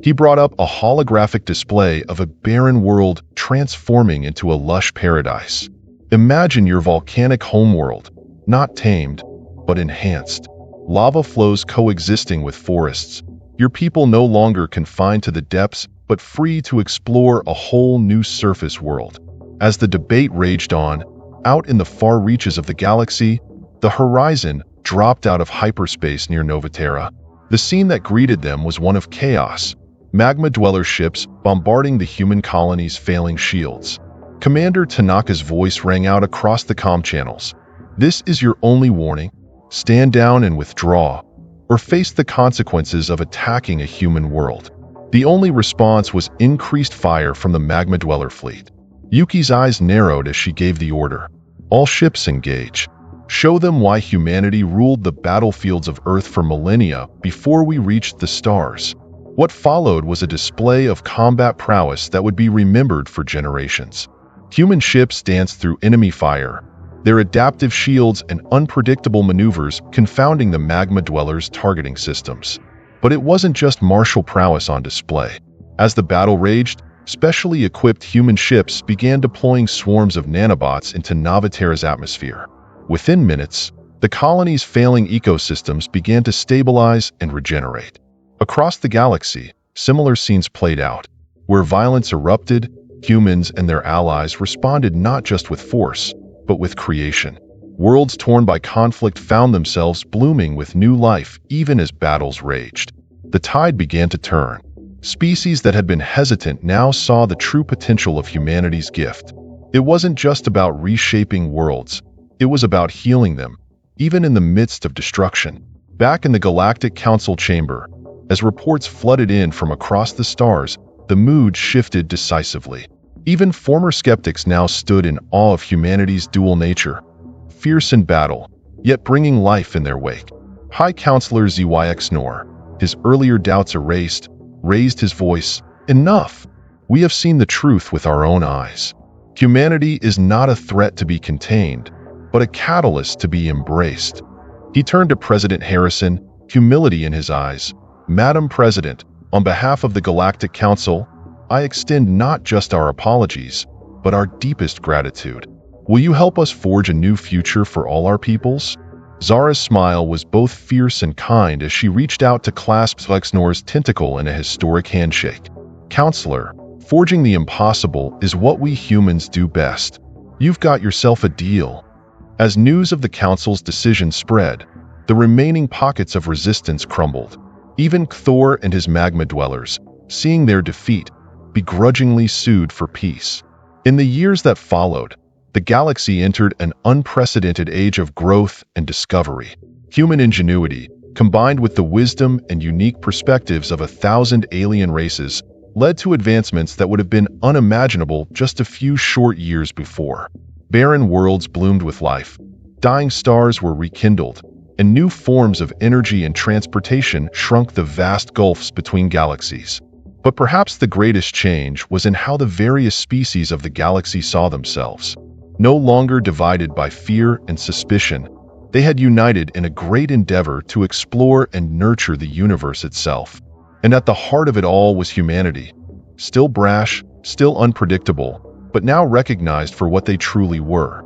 S1: He brought up a holographic display of a barren world transforming into a lush paradise. "Imagine your volcanic homeworld, not tamed, but enhanced. Lava flows coexisting with forests. Your people no longer confined to the depths, but free to explore a whole new surface world." As the debate raged on, out in the far reaches of the galaxy, the Horizon dropped out of hyperspace near Nova Terra. The scene that greeted them was one of chaos. Magma dweller ships bombarding the human colony's failing shields. Commander Tanaka's voice rang out across the comm channels. "This is your only warning. Stand down and withdraw, or face the consequences of attacking a human world." The only response was increased fire from the magma dweller fleet. Yuki's eyes narrowed as she gave the order. "All ships engage. Show them why humanity ruled the battlefields of Earth for millennia before we reached the stars." What followed was a display of combat prowess that would be remembered for generations. Human ships danced through enemy fire, their adaptive shields and unpredictable maneuvers confounding the magma dwellers' targeting systems. But it wasn't just martial prowess on display. As the battle raged, specially equipped human ships began deploying swarms of nanobots into Nova Terra's atmosphere. Within minutes, the colony's failing ecosystems began to stabilize and regenerate. Across the galaxy, similar scenes played out. Where violence erupted, humans and their allies responded not just with force, but with creation. Worlds torn by conflict found themselves blooming with new life even as battles raged. The tide began to turn. Species that had been hesitant now saw the true potential of humanity's gift. It wasn't just about reshaping worlds, it was about healing them, even in the midst of destruction. Back in the Galactic Council chamber, as reports flooded in from across the stars, the mood shifted decisively. Even former skeptics now stood in awe of humanity's dual nature, fierce in battle, yet bringing life in their wake. High Counselor ZYX Nor, his earlier doubts erased, raised his voice. "Enough! We have seen the truth with our own eyes. Humanity is not a threat to be contained, but a catalyst to be embraced." He turned to President Harrison, humility in his eyes. "Madam President, on behalf of the Galactic Council, I extend not just our apologies, but our deepest gratitude. Will you help us forge a new future for all our peoples?" Zara's smile was both fierce and kind as she reached out to clasp Lexnor's tentacle in a historic handshake. "Counselor, forging the impossible is what we humans do best. You've got yourself a deal." As news of the Council's decision spread, the remaining pockets of resistance crumbled. Even Cthor and his magma dwellers, seeing their defeat, begrudgingly sued for peace. In the years that followed, the galaxy entered an unprecedented age of growth and discovery. Human ingenuity, combined with the wisdom and unique perspectives of 1,000 alien races, led to advancements that would have been unimaginable just a few short years before. Barren worlds bloomed with life, dying stars were rekindled, and new forms of energy and transportation shrunk the vast gulfs between galaxies. But perhaps the greatest change was in how the various species of the galaxy saw themselves. No longer divided by fear and suspicion, they had united in a great endeavor to explore and nurture the universe itself. And at the heart of it all was humanity, still brash, still unpredictable, but now recognized for what they truly were: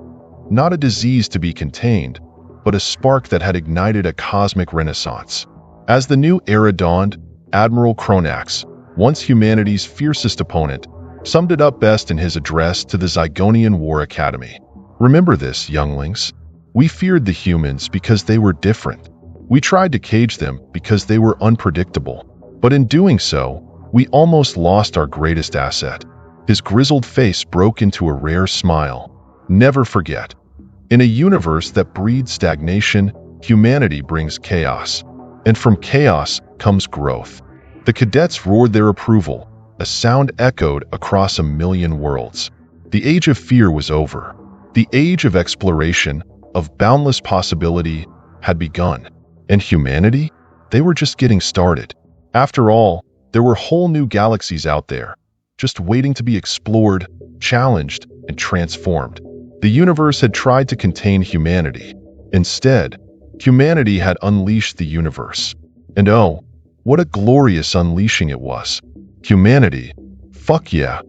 S1: not a disease to be contained, but a spark that had ignited a cosmic renaissance. As the new era dawned, Admiral Cronax, once humanity's fiercest opponent, summed it up best in his address to the Zygonian War Academy. "Remember this, younglings. We feared the humans because they were different. We tried to cage them because they were unpredictable. But in doing so, we almost lost our greatest asset." His grizzled face broke into a rare smile. "Never forget. In a universe that breeds stagnation, humanity brings chaos. And from chaos comes growth." The cadets roared their approval. A sound echoed across a million worlds. The age of fear was over. The age of exploration, of boundless possibility, had begun. And humanity? They were just getting started. After all, there were whole new galaxies out there, just waiting to be explored, challenged, and transformed. The universe had tried to contain humanity. Instead, humanity had unleashed the universe. And oh, what a glorious unleashing it was. Humanity, fuck yeah,